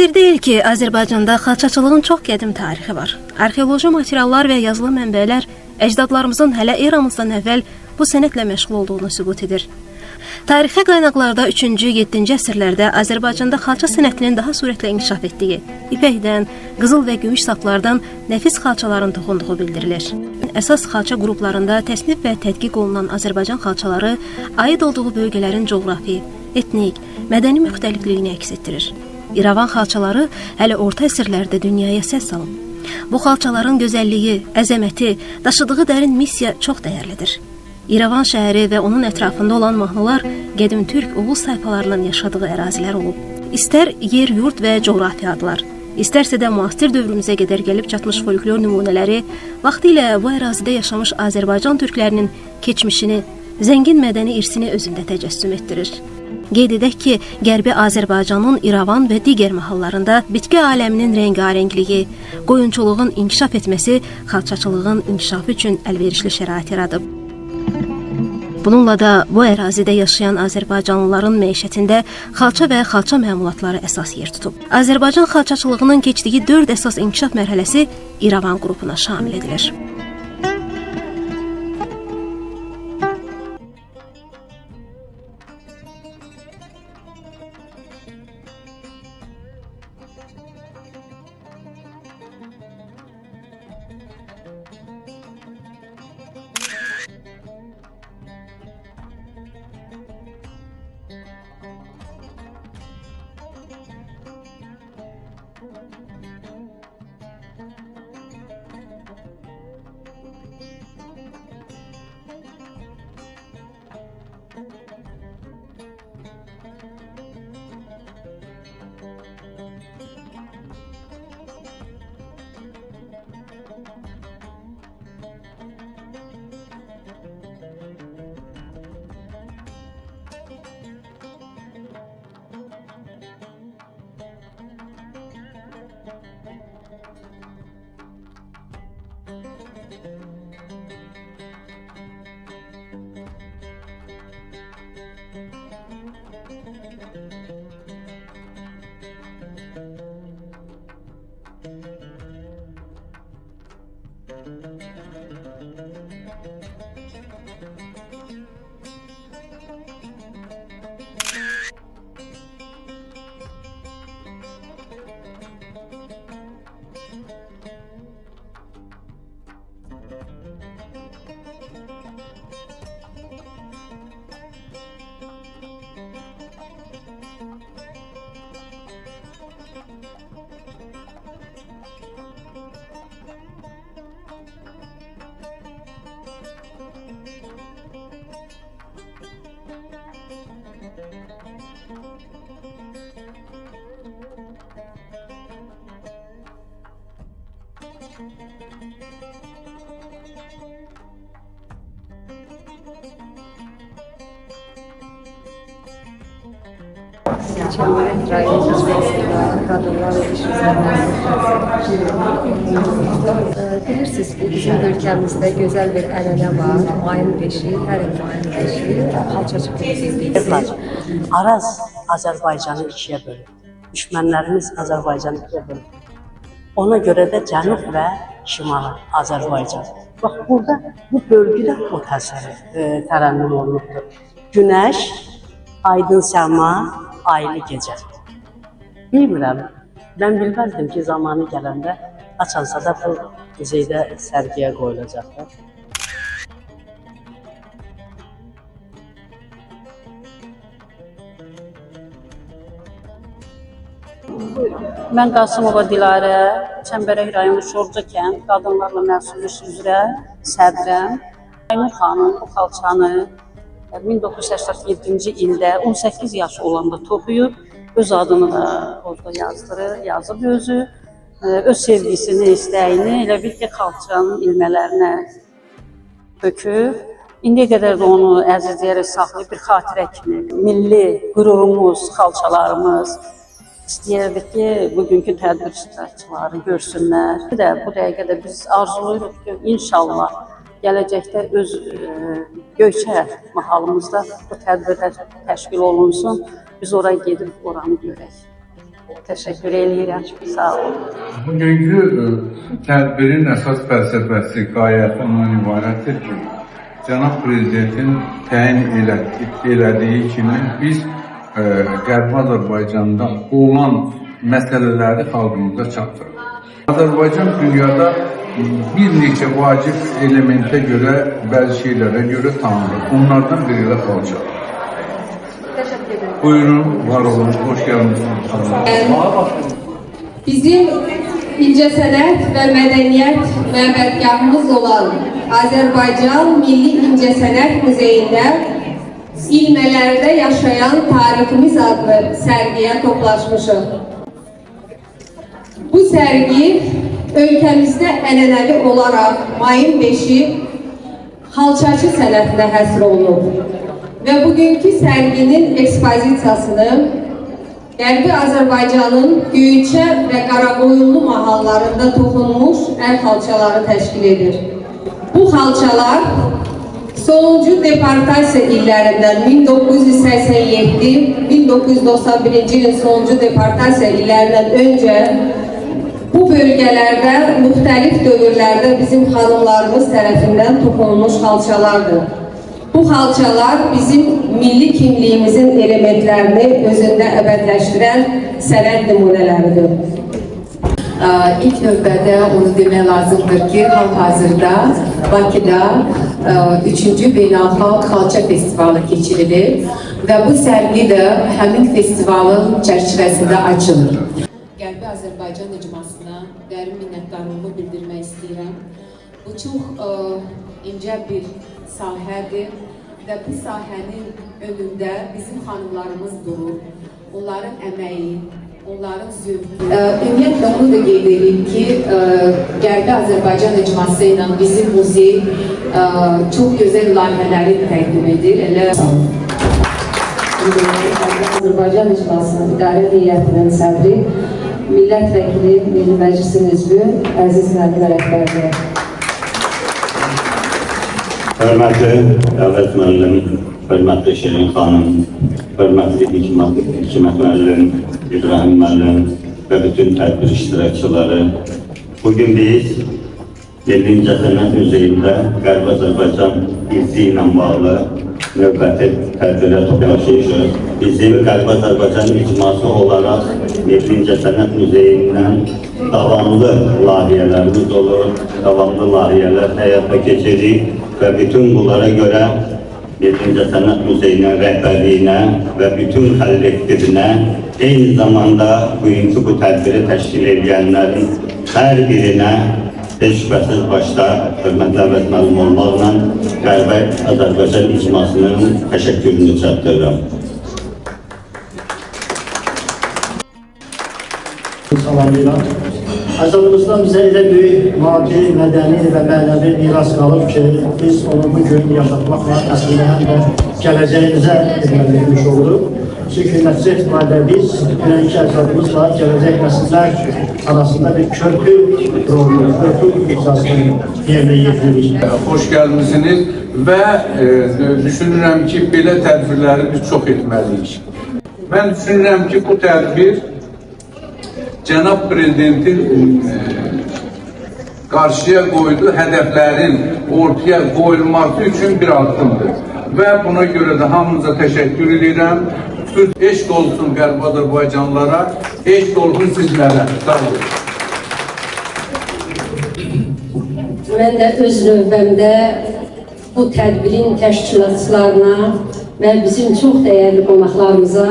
Sir deyil ki, Azərbaycanda xalçaçılığın çox qədim tarixi var. Arxeoloji materiallar və yazılı mənbələr əcdadlarımızın hələ eramızdan əvvəl bu sənətlə məşğul olduğunu sübut edir. Tarixi qaynaqlarda 3-cü, 7-ci əsrlərdə Azərbaycanda xalça sənətinin daha sürətlə inkişaf etdiyi, ipəkdən, qızıl və gümüş saplardan nəfis xalçaların toxunduğu bildirilir. Əsas xalça qruplarında təsnif və tədqiq olunan Azərbaycan xalçaları aid olduğu bölgələrin coğrafi, etnik, mədəni müxtəlifliyini əks etdirir. İrəvan xalçaları hələ orta əsrlərdə dünyaya səs salıb. Bu xalçaların gözəlliyi, əzəməti, daşıdığı dərin missiya çox dəyərlidir. İrəvan şəhəri və onun ətrafında olan mahnılar qədim türk oğuz tayfalarının yaşadığı ərazilər olub. İstər yer, yurt və coğrafi adlar, istərsə də müasir dövrümüzə qədər gəlib çatmış folklor nümunələri vaxtilə bu ərazidə yaşamış Azərbaycan türklərinin keçmişini, zəngin mədəni irsini özündə təcəssüm etdirir. Qeyd edək ki, Qərbi Azərbaycanın İrəvan və digər mahallarında bitki aləminin rəngarəngliyi, qoyunçuluğun inkişaf etməsi xalçaçılığın inkişafı üçün əlverişli şərait yaradıb. Bununla da bu ərazidə yaşayan Azərbaycanlıların məişətində xalça və xalça məmulatları əsas yer tutub. Azərbaycan xalçaçılığının keçdiyi 4 əsas inkişaf mərhələsi İrəvan qrupuna şamil edilir. Cəmiyyət rayonu seçməsində qadınlar iş üzərində bilirsiniz ki, bizim ölkəmizdə gözəl bir ənənə var. Mayın 5-i, hər il mayın 5-i xalçaçı günü deyilir. Araz Azərbaycanı ikiyə bölür. Düşmənlərimiz Azərbaycanı ikiyə bölür. Ona görə də Cənub və Şimal Azərbaycan. Bax, burada bu bölgüdə o tərənnüm olunubdur. Günəş, aydın səma, aylı gecə. Bilmirəm, mən bilməzdim ki, zamanı gələndə açansa da bu muzeydə sərgiyə qoyulacaqdır. Mən Qasımova Dilarə, Çəmbərək rayonu Şorca kənd qadınlarla məsul iş üzrə sədrəm. Aynur xanım bu xalçanı 1987-ci ildə 18 yaş olanda toxuyub, öz adını da orada yazıb özü, öz sevgisini, istəyini, elə bil ki, xalçanın ilmələrinə töküb. İndiyə qədər də onu əzizləyərək saxlayıb bir xatirə kimi, milli qürurumuz, xalçalarımız. İstəyirdik ki, bugünkü tədbir iştirakçıları görsünlər. Bu dəqiqədə biz arzuluyuruq ki, inşallah gələcəkdə öz Göyçə mahalımızda bu tədbirlər təşkil olunsun. Biz oraya gedib oranı görək. Təşəkkür eləyirəm. Sağ olun. Bugünkü tədbirin əsas fəlsəfəsi, qayəti ondan ibarətdir ki, Cənab Prezidentin təyin elədiyi kimi biz Qərbi Azərbaycanda olan məsələləri xalqımıza çatdırır. Azərbaycan dünyada bir neçə vacib elementə görə, bəzi şeylərə görə tanınır. Onlardan biri də xalçadır. Buyurun, var olun, hoş geldiniz. Bizim İncəsənət və Mədəniyyət məbədgahımız olan Azərbaycan Milli İncəsənət Muzeyində ilmələrdə yaşayan tariximiz adlı sərgiyə toplaşmışıq. Bu sərgi ölkəmizdə ənənəvi olaraq mayın 5-i xalçaçı sənətinə həsr olunub və bugünkü sərginin ekspozisiyasını Qərbi Azərbaycanın Göyçə və Qaraqoyunlu mahallarında toxunmuş əl xalçaları təşkil edir. Bu xalçalar sonuncu deportasiya illərindən 1987-1991-ci ilin sonuncu deportasiya illərindən öncə bu bölgələrdə müxtəlif dövrlərdə bizim xanımlarımız tərəfindən toxunmuş xalçalardır. Bu xalçalar bizim milli kimliyimizin elementlərini özündə əbədiləşdirən sənət nümunələridir. İlk növbədə onu demək lazımdır ki, hal-hazırda Bakıda 3-cü Beynəlxalq Xalça Festivalı keçirilir və bu sərgi də həmin festivalın çərçivəsində açılır. Qərbi Azərbaycan icmasına dərin minnətdarlığımı bildirmək istəyirəm. Bu çox incə bir sahədir və bu sahənin önündə bizim xanımlarımız durur. Onların əməyi, onların zövqü. Ümumiyyətlə onu da qeyd edeyim ki, Qərbi Azərbaycan icması ilə bizim muzey çox gözəl layihələri təqdim edir. Azərbaycan icmasının idarə heyətinin sədri, millət vəkili, Milli Məclisin üzvü, əziz Nədimə rəhbərliyi. Hörmətli Dövlət müəllim, hörmətli Şirin xanım, hörmətli Hikmət müəllim, İbrahim müəllim və bütün tədbir iştirakçıları. Bugün biz Milli İncəsənət Muzeyində Qərbi Azərbaycan irsi ilə bağlı növbəti tədbirə toplaşmışıq. Bizim Qərbi Azərbaycan icması olaraq Milli İncəsənət Muzeyindən davamlı layihələrimiz olur, davamlı layihələr həyata keçirik və bütün bunlara görə Milli İncəsənət Muzeyinin rəhbərliyinə və bütün kollektivinə, eyni zamanda bugünkü bu tədbiri təşkil edənlərin hər birinə heç şübhəsiz başda hörmətli Dövlət müəllim olmaqla Qərbi Azərbaycan icmasının təşəkkürünü çatdırıram. Salamlayıram. Azərbaycanımızdan bizə elə böyük maddi, mədəni və mənəvi miras qalıb ki, biz onu bugün yaşatmaqla əslində həm də gələcəyimizə etməliymiş olduq. Çünki nəticə etibarilə biz dünənki əcdadımızla gələcək nəsillər arasında bir körpü rolunu, körpü icrasını yerinə yetiririk. Hoş gəlmişsiniz və düşünürəm ki, belə tədbirləri biz çox etməliyik. Mən düşünürəm ki, bu tədbir Cənab Prezidentin qarşıya qoyduğu hədəflərin ortaya qoyulması üçün bir addımdır. Və buna görə də hamınıza təşəkkür edirəm. Eşq olsun Qərbi Azərbaycanlılara, eşq olsun sizlərə. Sağ olun. Mən də öz növbəmdə bu tədbirin təşkilatçılarına və bizim çox dəyərli qonaqlarımıza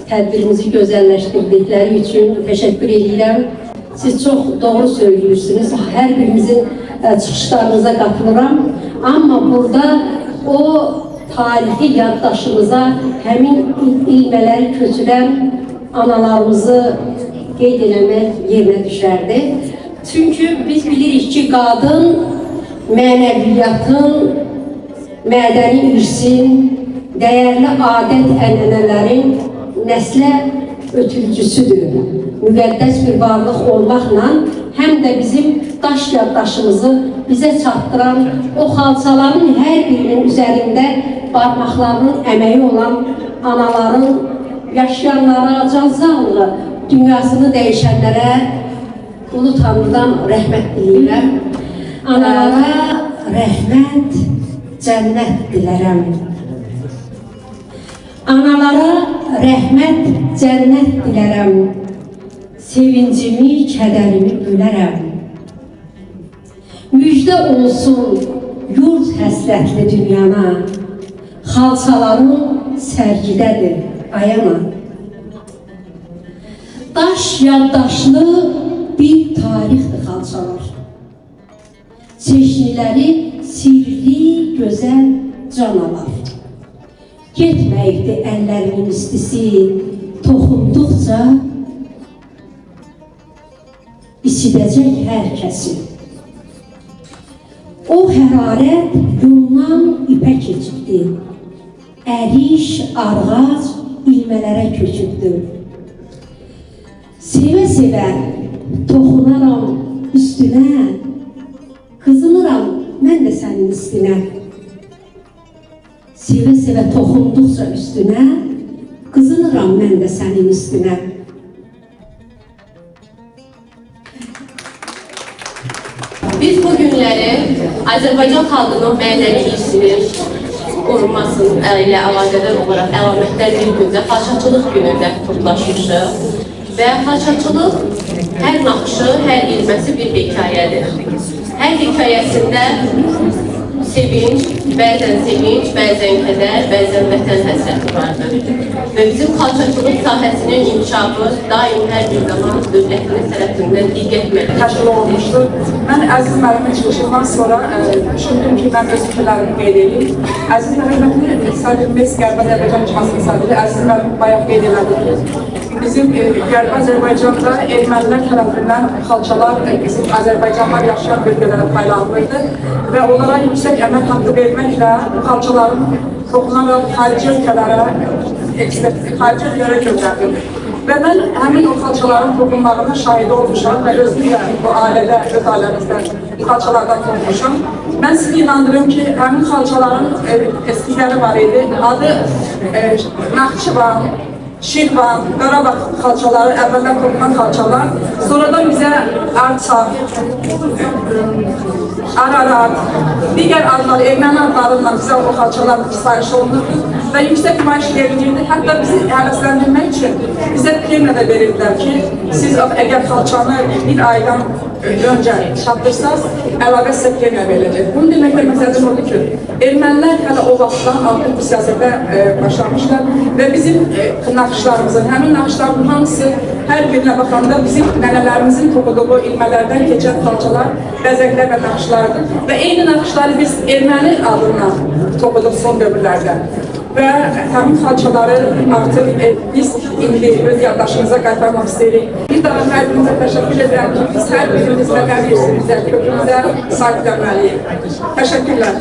tədbirimizi gözəlləşdirdikləri üçün təşəkkür edirəm. Siz çox doğru söylüyorsunuz. Hər birimizin çıxışlarınıza qatılıram. Amma burada o tarixi yaddaşımıza həmin ilmələri köçürən analarımızı qeyd eləmək yerinə düşərdi. Çünki biz bilirik ki, qadın mənəviyyatın, mədəni irsin, dəyərli adət ənənələrin nəslə ötürücüsüdür. Müqəddəs bir varlıq olmaqla həm də bizim daş yaddaşımızı bizə çatdıran o xalçaların hər birinin üzərində barmaqlarının əməyi olan anaların, yaşayanlara, can sağlığı dünyasını dəyişənlərə Ulu Tanrıdan rəhmət diləyirəm. Analara rəhmət, cənnət dilərəm. Analara rəhmət, cənnət dilərəm. Sevincimi, kədərimi bölərəm. Müjdə olsun yurt həsrətli dünyana. Xalçaların sərgidədir, ayana. Daş yaddaşlı bir tarixdir xalçalar. Çeşniləri sirli, gözəl canalar. Getməyikdir əllərimin istisi, toxunduqca içidəcək hər kəsi. O hərarət yoldan ipə keçibdi. Əriş, arğac ilmələrə köçübdür. Sevə-sevə toxunaram üstünə, qızınıram mən də sənin üstünə. Sevə-sevə toxunduqca üstünə, qızınıram mən də sənin üstünə. Biz bu günləri Azərbaycan xalqının mənəviyyəsini qorunması ilə əlaqədar olaraq əlamətlər bir gündə xalçaçılıq günündə toplaşmışıq. Və xalçaçılıq hər naxışı, hər ilməsi bir hekayədir. Hər hekayəsində sevinç, bəzən kədər, bəzən vətən həsrəti vardır. Və bizim xalçaçılıq sahəsinin inkişafı daim hər bir zaman dövlətimiz tərəfindən diqqət mərkəzində təşkil olunmuşdur. Mən Əziz müəllimin çıxışından sonra düşündüm ki, mən öz fikirlərimi qeyd edeyim. Əziz müəllimin Sadr Mes Qərbi Azərbaycan icmasının sadri Əziz müəllim bayaq qeyd elədi ki, bizim Qərbi Azərbaycanda ermənilər tərəfindən xalçalar bizim Azərbaycanlar yaşayan bölgələrə paylanılırdı və onlara yüksək əmək haqqı verməklə xalçaların toxunaraq xarici ölkələrə göndərildi. Və mən həmin o xalçaların toxunmağına şahidi olmuşam və özüm də bu ailədə, öz ailəmizdə xalçalardan toxunmuşam. Mən sizi inandırıyorum ki, həmin xalçaların eskizləri var idi. Adı Naxçıvan, Şirvan, Qarabağ xalçaları, əvvəldən toxunan xalçalar. Sonradan bizə Arçaq, Ararat, digər adlar, erməni adlarından bizə o xalçalar sifariş olunurdu və yüksək maaş verilirdi. Hətta bizi həvəsləndirmək üçün bizə premiya da verirdilər ki, siz əgər xalçanı bir aydan öncə çatdırsanız, əlavə sizə premiya veriləcək. Bunu deməklə məsələdən oldu ki, ermənilər hələ o vaxtdan artıq bu siyasətə başlamışlar və bizim naxışlarımızın, həmin naxışların hamısı hər birinə baxanda bizim nənələrimizin toxuduğu ilmələrdən keçən xalçalar, bəzəklər və naxışlardır. Və eyni naxışları biz erməni adından toxuduq son dövrlərdə. Və həmin xalçaları artıq biz indi öz yaddaşımıza qaytarmaq istəyirik. Bir daha hər birinizə təşəkkür edirəm ki, biz hər birimiz məqam irsimizə, kökümüzə sahiblənməliyik. Təşəkkürlər.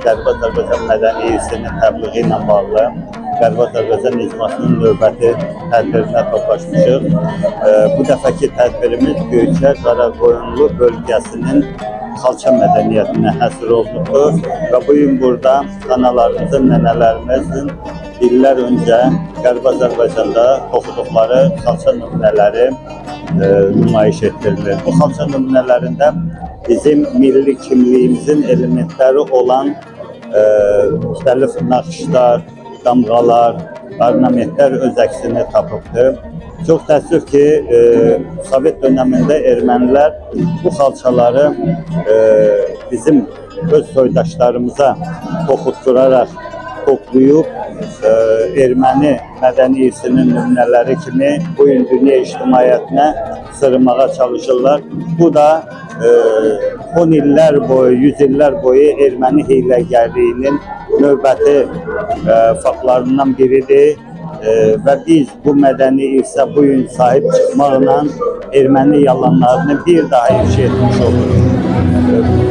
Qərbi Azərbaycan mədəni irsinin təbliği ilə bağlı Qərbi Azərbaycan icmasının növbəti tədbirinə toplaşmışıq. Bu dəfəki tədbirimiz Göyçə Qaraqoyunlu bölgəsinin xalça mədəniyyətinə həsr olunubdur və bu gün burada analarımızın, nənələrimizin illər öncə Qərbi Azərbaycanda toxuduqları xalça nümunələri nümayiş etdirilir. Bu xalça nümunələrində bizim milli kimliyimizin elementləri olan müxtəlif naxışlar, damğalar, ornamentlər öz əksini tapıbdır. Çox təəssüf ki, Sovet dönəmində ermənilər bu xalçaları bizim öz soydaşlarımıza toxutduraraq toplayıb erməni mədəni irsinin nümunələri kimi bu gün dünya ictimaiyyətinə sırmağa çalışırlar. Bu da 10 illər boyu, 100 illər boyu erməni hiyləgərliyinin növbəti faktlarından biridir. Və biz bu mədəni irsə bu gün sahib çıxmaqla erməni yalanlarını bir daha ifşa etmiş oluruq.